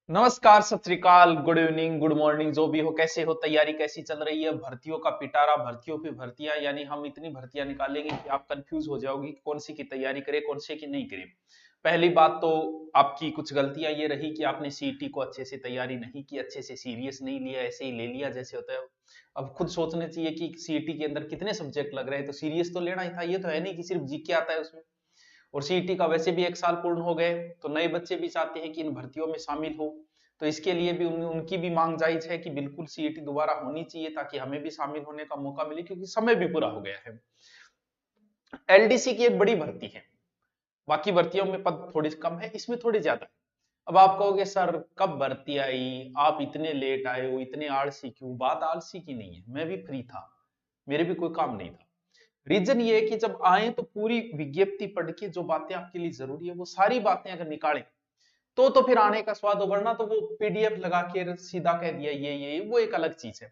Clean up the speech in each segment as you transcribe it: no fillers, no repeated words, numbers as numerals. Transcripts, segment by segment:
नमस्कार, सत श्री अकाल, गुड इवनिंग, गुड मॉर्निंग, जो भी हो, कैसे हो, तैयारी कैसी चल रही है। भर्तियों का पिटारा, भर्तियों पे भर्तियां, यानी हम इतनी भर्तियां निकालेंगे कि आप कंफ्यूज हो जाओगी कि कौन सी की तैयारी करें, कौन सी की नहीं करें। पहली बात तो आपकी कुछ गलतियां ये रही कि आपने सीईटी को अच्छे से तैयारी नहीं की, अच्छे से सीरियस नहीं लिया, ऐसे ही ले लिया जैसे होता है। अब खुद सोचना चाहिए कि सीईटी के अंदर कितने सब्जेक्ट लग रहे हैं, तो सीरियस तो लेना ही था। ये तो है नहीं कि सिर्फ जीके आता है उसमें। और सीईटी का वैसे भी एक साल पूर्ण हो गए, तो नए बच्चे भी चाहते हैं कि इन भर्तियों में शामिल हो। तो इसके लिए भी उनकी भी मांग जायज है कि बिल्कुल सीईटी दोबारा होनी चाहिए, ताकि हमें भी शामिल होने का मौका मिले, क्योंकि समय भी पूरा हो गया है। एलडीसी की एक बड़ी भर्ती है, बाकी भर्तियों में पद थोड़ी कम है, इसमें थोड़ी ज्यादा है। अब आप कहोगे सर कब भर्ती आई, आप इतने लेट आए हो, इतने आलसी क्यों। बात आलसी की नहीं है, मैं भी फ्री था, मेरे भी कोई काम नहीं था। रीजन ये है कि जब आए तो पूरी विज्ञप्ति पढ़ के जो बातें आपके लिए जरूरी है वो सारी बातें अगर निकालें तो फिर आने का स्वाद हो। वरना तो वो पीडीएफ लगा के सीधा कह दिया ये वो एक अलग चीज है।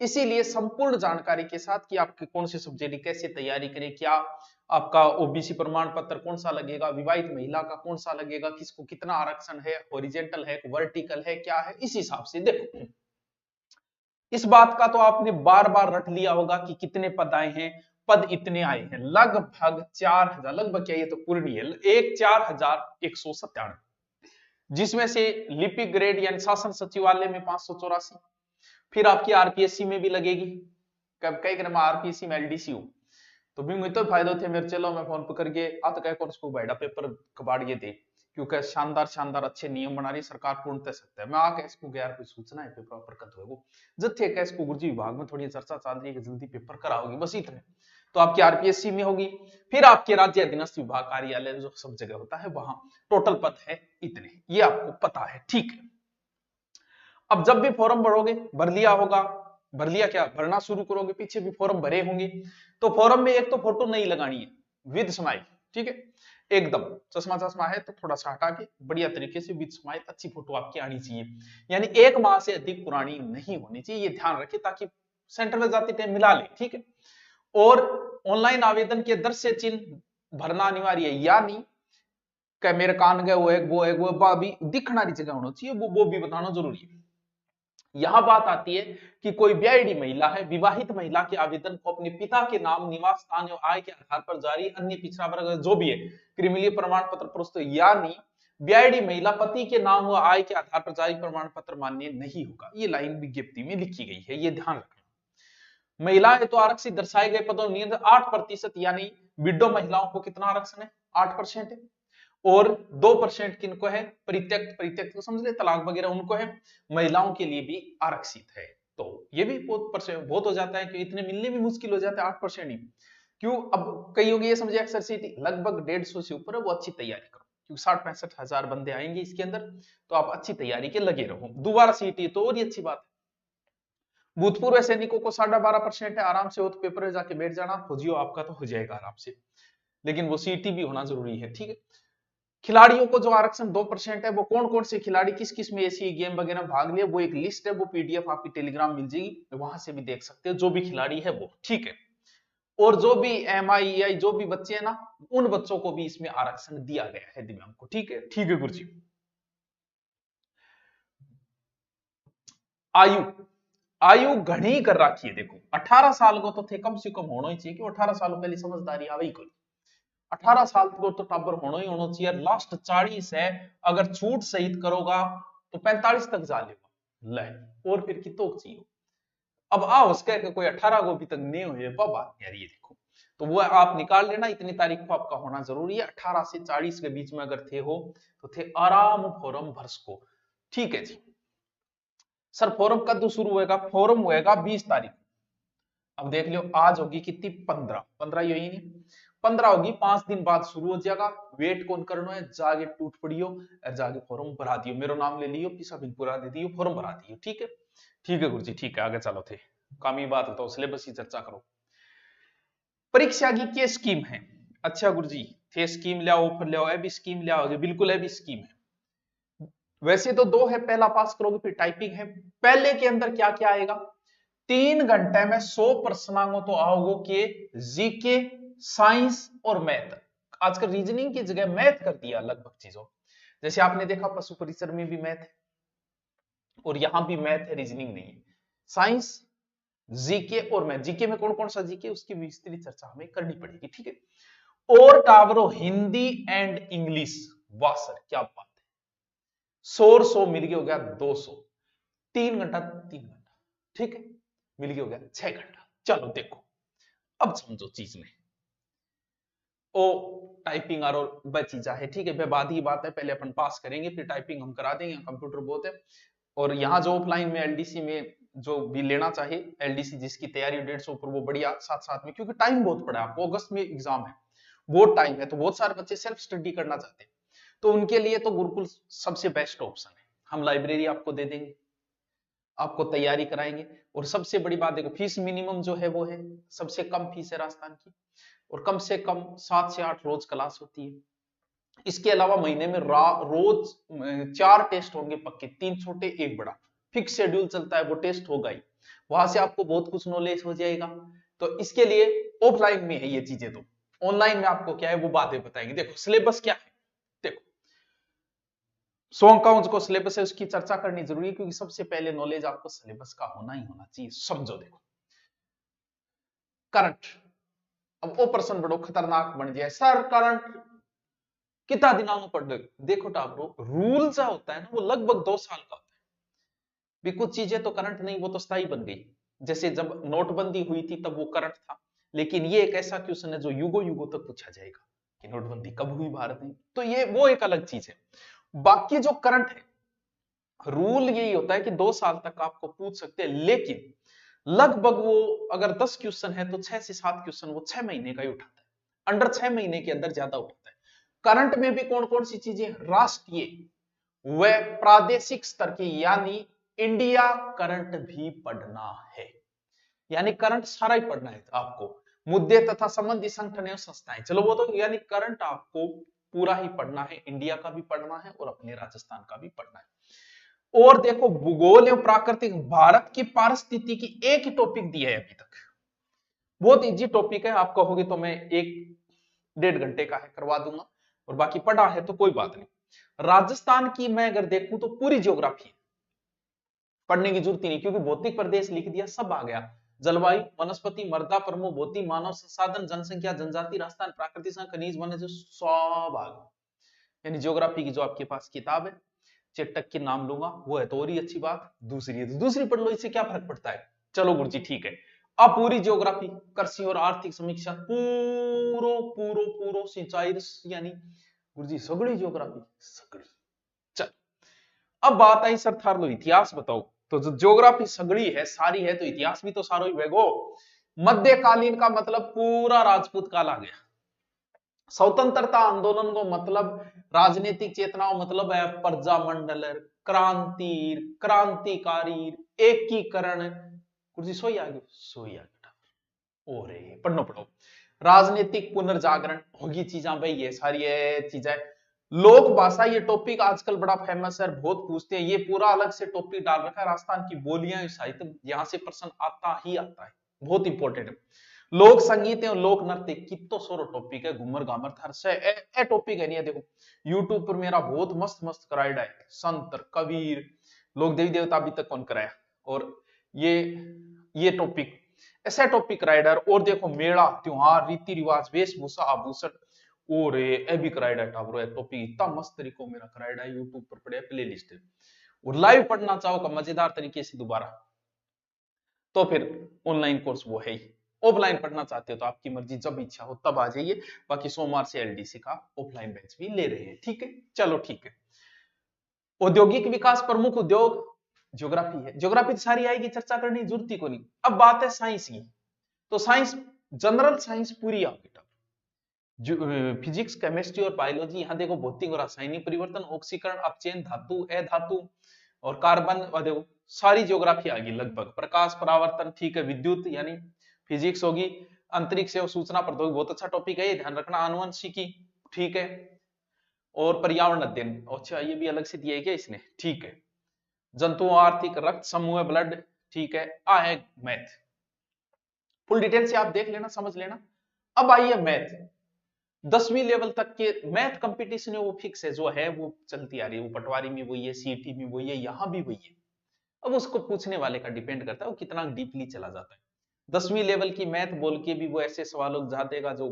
इसीलिए संपूर्ण जानकारी के साथ कि आपके कौन से सब्जेक्ट कैसे तैयारी करें, क्या आपका ओबीसी प्रमाण पत्र कौन सा लगेगा, विवाहित महिला का कौन सा लगेगा, किसको कितना आरक्षण है, हॉरिजेंटल है, वर्टिकल है, क्या है, इस हिसाब से देखो। इस बात का तो आपने बार बार रट लिया होगा कि कितने पद आए हैं। पद इतने आए हैं, लगभग 4,000, लगभग क्या, ये तो पूर्ण है, 4,197, जिसमें से लिपिक ग्रेड यानी शासन सचिवालय में 584, फिर आपकी आरपीएससी में भी लगेगी। कब कई क्रम आरपीएससी में एलडीसी हो तो भी मुझे तो फायदा थे मेरे। चलो मैं फोन पकड़ के आत कह कोर्स को बैठा पेपर कबाड़ ये दे, क्योंकि शानदार शानदार अच्छे नियम बना रही सरकार, पूर्णतः सत्य है। मैं आके इसको गया कोई सूचना है पेपर पर कद हो जत्थे का इसको गुरुजी विभाग में थोड़ी चर्चा चल रही है कि जल्दी पेपर कराओगी, बस इतने। तो आपकी आरपीएससी में होगी, फिर आपके राज्य अधीनस्थ विभाग कार्यालय जो सब जगह होता है वहां टोटल पद है इतने, ये आपको पता है, ठीक है। अब जब भी फॉर्म भरोगे, भर लिया होगा, भर लिया क्या, भरना शुरू करोगे, पीछे भी फॉर्म भरे होंगे, तो फॉर्म में एक तो फोटो नहीं लगानी है विद स्माइल, ठीक है। एकदम चश्मा चश्मा है तो थोड़ा सा हटा के बढ़िया तरीके से विद स्माइल अच्छी फोटो आपकी आनी चाहिए, यानी 1 माह से अधिक पुरानी नहीं होनी चाहिए, ये ध्यान रखें, ताकि सेंटर में जाते टाइम मिला ले, ठीक है। और ऑनलाइन आवेदन के दृश्य चिन्ह भरना अनिवार्य है, यानी क्या मेरे कान गए वो अभी दिखना जगह होना चाहिए, वो भी बताना जरूरी है। यहां बात आती है कि कोई ब्याहिडी महिला है, विवाहित महिला के आवेदन को अपने पिता के नाम, निवास स्थान एवं आय के आधार पर जारी अन्य पिछड़ा वर्ग जो भी है क्रिमिनल प्रमाण पत्र प्रस्तुत, यानी ब्याहिडी महिला पति के नाम व आय के आधार पर जारी प्रमाण पत्र मान्य नहीं होगा। ये लाइन विज्ञप्ति में लिखी गई है, ये ध्यान रखना। महिलाएं तो आरक्षित दर्शाए गए पदों में 8%, यानी विडो महिलाओं को कितना आरक्षण है, 8% है। और 2% किनको है, परित्यक्त, परित्यक्त को समझ ले, तलाक वगैरह उनको है। महिलाओं के लिए भी आरक्षित है, तो ये भी बहुत हो जाता है कि इतने मिलने भी मुश्किल हो जाता है 8% ही। क्यों, अब कई होगी ये समझे अक्सर सीटी लगभग 150 से ऊपर है, वो अच्छी तैयारी करो, क्योंकि 60-65 हजार बंदे आएंगे इसके अंदर, तो आप अच्छी तैयारी के लगे रहो। दोबारा सीटी तो और ही अच्छी बात है। भूतपूर्व सैनिकों को 12.5% है, आराम से हो तो पेपर में जाके बैठ जाना, खोजियो आपका तो हो जाएगा आराम से, लेकिन वो सीटी भी होना जरूरी है, ठीक है। खिलाड़ियों को जो आरक्षण 2% है, वो कौन कौन से खिलाड़ी किस किस में ऐसी गेम वगैरह भाग लिए, वो एक लिस्ट है, वो पीडीएफ आपकी टेलीग्राम मिल जाएगी, वहां से भी देख सकते हो जो भी खिलाड़ी है वो, ठीक है। और जो भी एमआई जो भी बच्चे हैं ना, उन बच्चों को भी इसमें आरक्षण दिया गया है, दिव्यांग को, ठीक है, ठीक है गुरुजी। आयु, आयु घनी कर रखी है, देखो 18 साल को तो थे कम से कम होना ही चाहिए, कि 18 साल पहले समझदारी आ गई कोई। 18 साल को तो टाबर होना ही होना चाहिए, लास्ट 40 है, अगर छूट सहित करोगा तो 45 तक जा लेगा ले, और फिर कितो चाहिए। अब आओ उसके कोई 18 को भी तक नहीं हुए बात यार, ये देखो, तो वो आप निकाल लेना, इतनी तारीख को आपका होना जरूरी है। 18 से 40 के बीच में अगर थे हो तो थे आराम फॉर्म भर सको, ठीक है जी। सर फॉर्म कब शुरू होएगा, फॉर्म होएगा 20 तारीख। अब देख लियो आज होगी कितनी, 15 यही नहीं, 15 होगी, 5 दिन बाद शुरू हो जाएगा। वेट कौन करना है, जाके टूट पड़ियो और जाके फॉर्म भरा दियो, मेरा नाम ले लियो, पिसा बिल पूरा दे दियो, फॉर्म भरा दियो, ठीक है। ठीक है गुरुजी, ठीक है, आगे चलो थे कामी बात बताओ, सिलेबस की चर्चा करो। परीक्षा की क्या स्कीम है, अच्छा गुरुजी थे स्कीम ले आओ, ऑफर ले आओ, भी स्कीम ले आओ, बिल्कुल है भी स्कीम है। वैसे तो दो है, पहला पास करोगे फिर टाइपिंग है। पहले के अंदर क्या क्या आएगा, 3 घंटे में 100 प्रश्नांकों तो आओगे के जीके, साइंस और मैथ। आजकल रीजनिंग की जगह मैथ कर दिया लगभग चीजों, जैसे आपने देखा पशु परिसर में भी मैथ है, और यहां भी मैथ है, रीजनिंग नहीं है। साइंस, जीके और मैथ। जीके में कौन कौन सा जीके, उसकी विस्तृत चर्चा हमें करनी पड़ेगी, ठीक है। और टावरो हिंदी एंड इंग्लिश, वाह सर क्या बात है, 100 मिल गया, हो गया 200, 3 घंटा 3 घंटा, ठीक है, मिल गया हो गया 6 घंटा। चलो देखो अब समझो चीज में, ओ टाइपिंग और वह चीजा है, ठीक है, वह बाद ही बात है, पहले अपन पास करेंगे फिर टाइपिंग हम करा देंगे, कंप्यूटर बहुत है। और यहाँ जो ऑफलाइन में एलडीसी में जो भी लेना चाहिए एलडीसी, जिसकी तैयारी 150 पर, वो बढ़िया साथ साथ में, क्योंकि टाइम बहुत पड़ा है आपको, अगस्त में एग्जाम है, बहुत टाइम है, तो बहुत सारे बच्चे सेल्फ स्टडी करना चाहते हैं, तो उनके लिए तो गुरुकुल सबसे बेस्ट ऑप्शन है। हम लाइब्रेरी आपको दे देंगे, आपको तैयारी कराएंगे, और सबसे बड़ी बात देखो, फीस मिनिमम जो है वो है, सबसे कम फीस है राजस्थान की, और कम से कम 7 से 8 रोज क्लास होती है। इसके अलावा महीने में रोज 4 टेस्ट होंगे पक्के, 3 छोटे 1 बड़ा, फिक्स शेड्यूल चलता है, वो टेस्ट होगा ही, वहां से आपको बहुत कुछ नॉलेज हो जाएगा। तो इसके लिए ऑफलाइन में है ये चीजें, तो ऑनलाइन में आपको क्या है वो बातें बताएंगे। देखो सिलेबस क्या है, देखो 100 अंकों को सिलेबस है, उसकी चर्चा करनी जरूरी है, क्योंकि सबसे पहले नॉलेज आपको सिलेबस का होना ही होना चाहिए। समझो देखो करंट, अब वो प्रश्न बड़ो खतरनाक बन जाए, सर करंट कितना दिनों में पढ़ लो। देखो टाबरो, रूल जो होता है ना वो लगभग 2 साल का होता है, भी कुछ चीजें तो करंट नहीं, वो तो स्थायी बन गई। जैसे जब नोटबंदी हुई थी तब वो करंट था, लेकिन ये एक ऐसा क्वेश्चन है जो युगों युगों तक पूछा जाएगा कि नोटबंदी कब हुई भारत में, तो ये वो एक अलग चीज है। बाकी जो करंट है, रूल यही होता है कि 2 साल तक आपको पूछ सकते हैं, लेकिन लगभग वो अगर 10 क्वेश्चन है तो 6 से 7 क्वेश्चन वो 6 महीने का ही उठाता है, अंडर 6 महीने के अंदर ज्यादा उठाता है। करंट में भी कौन कौन सी चीजें, राष्ट्रीय व प्रादेशिक स्तर की, यानी इंडिया करंट भी पढ़ना है, यानी करंट सारा ही पढ़ना है आपको, मुद्दे तथा संबंधी संगठन एवं संस्थाएं, चलो वो तो, यानी करंट आपको पूरा ही पढ़ना है, इंडिया का भी पढ़ना है और अपने राजस्थान का भी पढ़ना है। और देखो भूगोल एवं प्राकृतिक, भारत की पारिस्थितिकी एक ही टॉपिक दिया है अभी तक, बहुत इजी टॉपिक है, आप कहोगे तो मैं 1-1.5 घंटे का है करवा दूंगा, और बाकी पढ़ा है तो कोई बात नहीं। राजस्थान की मैं अगर देखूं तो पूरी ज्योग्राफी पढ़ने की जरूरत ही नहीं, क्योंकि भौतिक प्रदेश लिख दिया, सब आ गया, जलवायु, वनस्पति, मृदा, प्रमुख भौतिक, मानव संसाधन, जनसंख्या, जनजाति, राजस्थान, प्राकृतिक संसाधन, खनिज, वन्य, सब आ गया। यानी ज्योग्राफी की जो आपके पास किताब है, चेटक के नाम लूंगा, वो है तो और ही अच्छी बात, दूसरी है तो दूसरी पढ़ लो, इससे क्या फर्क पड़ता है। चलो गुरुजी ठीक है, अब पूरी ज्योग्राफी, कृषि और आर्थिक समीक्षा, पूरो पूरो पूरो सिंचाई, यानी गुरुजी सगड़ी ज्योग्राफी सगड़ी। चल अब बात आई सर थार लो इतिहास बताओ, तो जो ज्योग्राफी सगड़ी है सारी है, तो इतिहास भी तो सारो ही वेगो। मध्यकालीन का मतलब पूरा राजपूत काल आ गया, स्वतंत्रता आंदोलन को मतलब राजनीतिक चेतना मतलब है प्रजामंडल, क्रांति, क्रांतिकारी, एकीकरण, कुछ सोई आ गई, सोई आ गई, ओरे पढ़नो पढ़ो, राजनीतिक पुनर्जागरण होगी चीजा भाई, ये सारी चीजें। लोक भाषा, ये टॉपिक आजकल बड़ा फेमस है, बहुत पूछते हैं, ये पूरा अलग से टॉपिक डाल रखा है, राजस्थान की बोलियां साहित्य, यहां से प्रश्न आता ही आता है, बहुत इंपॉर्टेंट है। लोक संगीत और लोक नृत्य, कितो सोरो टॉपिक है, घूमर घामर थर से ए टॉपिक है नहीं है। देखो यूट्यूब पर मेरा बहुत मस्त मस्त कराइडा है, संत कबीर, लोक देवी देवता अभी तक कौन कराया, और ये टॉपिक ऐसा टॉपिक राइडर, और देखो मेला त्योहार, रीति रिवाज, वेशभूषा, आभूषण, और ए भी कराइडा टावरो टॉपिक इतना मस्त तरीको मेरा कराइडा है, यूट्यूब पर पड़े प्ले लिस्ट है। और लाइव पढ़ना चाहो का मजेदार तरीके से दोबारा, तो फिर ऑनलाइन कोर्स वो है ही। ऑफलाइन पढ़ना चाहते हो तो आपकी मर्जी, जब इच्छा हो तब आ जाइए, बाकी सोमवार से एलडीसी का ऑफलाइन बैच भी ले रहे हैं, ठीक है। चलो ठीक है, औद्योगिक विकास, प्रमुख उद्योग, ज्योग्राफी है, ज्योग्राफी सारी आएगी, चर्चा करने की जरूरत ही को नहीं। अब बात है साइंस की, तो साइंस, जनरल साइंस पूरी आपकी, फिजिक्स, केमिस्ट्री और बायोलॉजी, यहाँ देखो भौतिक और रासायनिक परिवर्तन, ऑक्सीकरण, अपचयन, धातु, अधातु और कार्बन, देखो सारी ज्योग्राफी आ गई लगभग, प्रकाश परावर्तन, ठीक है, विद्युत यानी फिजिक्स होगी, अंतरिक्ष एवं सूचना प्रौद्योगिकी, बहुत अच्छा टॉपिक है, ध्यान रखना, आनुवंशिकी, ठीक है, और पर्यावरण अध्ययन, अच्छा ये भी अलग से दिया है क्या इसने, ठीक है, जंतु आर्थिक, रक्त समूह, ब्लड, ठीक है, आ है मैथ, फुल डिटेल से आप देख लेना, समझ लेना। अब आइए मैथ, 10वीं लेवल तक के मैथ कंपटीशन है वो फिक्स है, जो है वो चलती आ रही है, वो पटवारी में वही है, सीईटी में वही है, यहां भी वही है। अब उसको पूछने वाले का डिपेंड करता है वो कितना डीपली चला जाता है। 10वीं लेवल की मैथ बोल के भी वो ऐसे सवालों जा देगा जो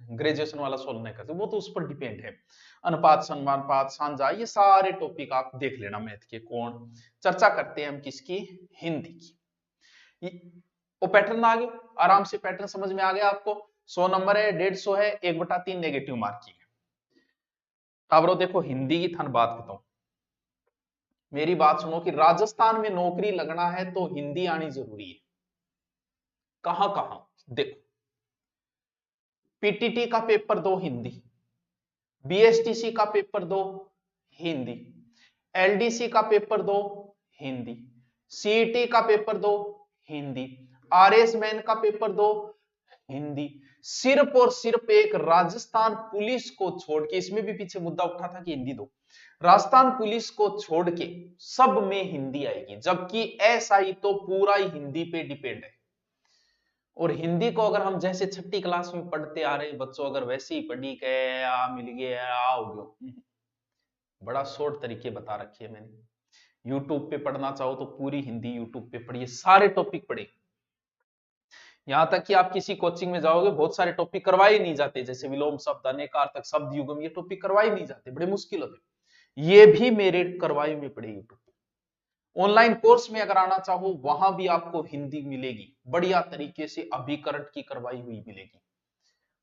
ग्रेजुएशन वाला सोल्व नहीं करते, वो तो उस पर डिपेंड है। अनुपात, समानुपात, सांजा, ये सारे टॉपिक आप देख लेना मैथ के। कौन चर्चा करते हैं हम किसकी? हिंदी की। वो पैटर्न आ गया, आराम से पैटर्न समझ में आ गया आपको। 100 नंबर है, 150 है, 1/3 नेगेटिव मार्किंग है। अब देखो हिंदी की थान बात बताऊं, मेरी बात सुनो कि राजस्थान में नौकरी लगना है तो हिंदी आनी जरूरी है। कहां कहां देखो, पीटीटी का पेपर दो हिंदी, बीएसटीसी का पेपर दो हिंदी, एलडीसी का पेपर दो हिंदी, सीईटी का पेपर दो हिंदी, आरएस मैन का पेपर दो हिंदी। सिर्फ और सिर्फ एक राजस्थान पुलिस को छोड़ के, इसमें भी पीछे मुद्दा उठा था कि हिंदी दो, राजस्थान पुलिस को छोड़ के सब में हिंदी आएगी, जबकि एसआई तो पूरा ही हिंदी पे डिपेंड है। और हिंदी को अगर हम जैसे छठी क्लास में पढ़ते आ रहे बच्चों, अगर वैसे ही पढ़ी के आ मिल गया आ हो गयो, बड़ा शॉर्ट तरीके बता रखी है मैंने। यूट्यूब पे पढ़ना चाहो तो पूरी हिंदी यूट्यूब पे पढ़िए, सारे टॉपिक पढ़े। यहां तक कि आप किसी कोचिंग में जाओगे बहुत सारे टॉपिक करवाए नहीं जाते, जैसे विलोम शब्द, अनेकार्थक, शब्द युगम, ये टॉपिक करवाए नहीं जाते, बड़े मुश्किल होते। ये भी मेरे करवाए में पड़े यूट्यूब पे। ऑनलाइन कोर्स में अगर आना चाहो वहां भी आपको हिंदी मिलेगी, बढ़िया तरीके से अभिकरण की करवाई हुई मिलेगी।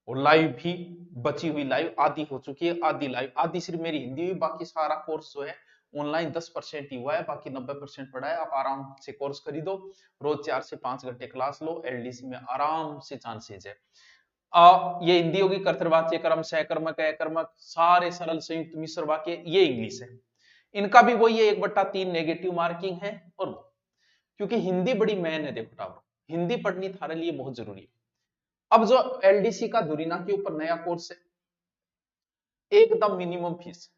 और लाइव भी बची हुई, लाइव आधी हो चुकी है, आधी लाइव, आधी सिर्फ मेरी हिंदी हुई, बाकी सारा कोर्स जो है ऑनलाइन 10% ही हुआ है, बाकी 90% पड़ा है। आप आराम से कोर्स खरीदो, रोज 4 से 5 घंटे क्लास लो, एलडीसी में आराम से चांसेज है। ये हिंदी होगी, कर्तृवाच्य, कर्म, सहकर्मक, अकर्मक, सारे सरल, संयुक्त, मिश्र वाक्य, ये इंग्लिश है। इनका भी वही है, 1/3 नेगेटिव मार्किंग है। और क्योंकि हिंदी बड़ी मेन है, देखो टावर, हिंदी पढ़नी थारे लिए बहुत जरूरी है। अब जो एलडीसी का दुरीना के ऊपर नया कोर्स है, एकदम मिनिमम फीस,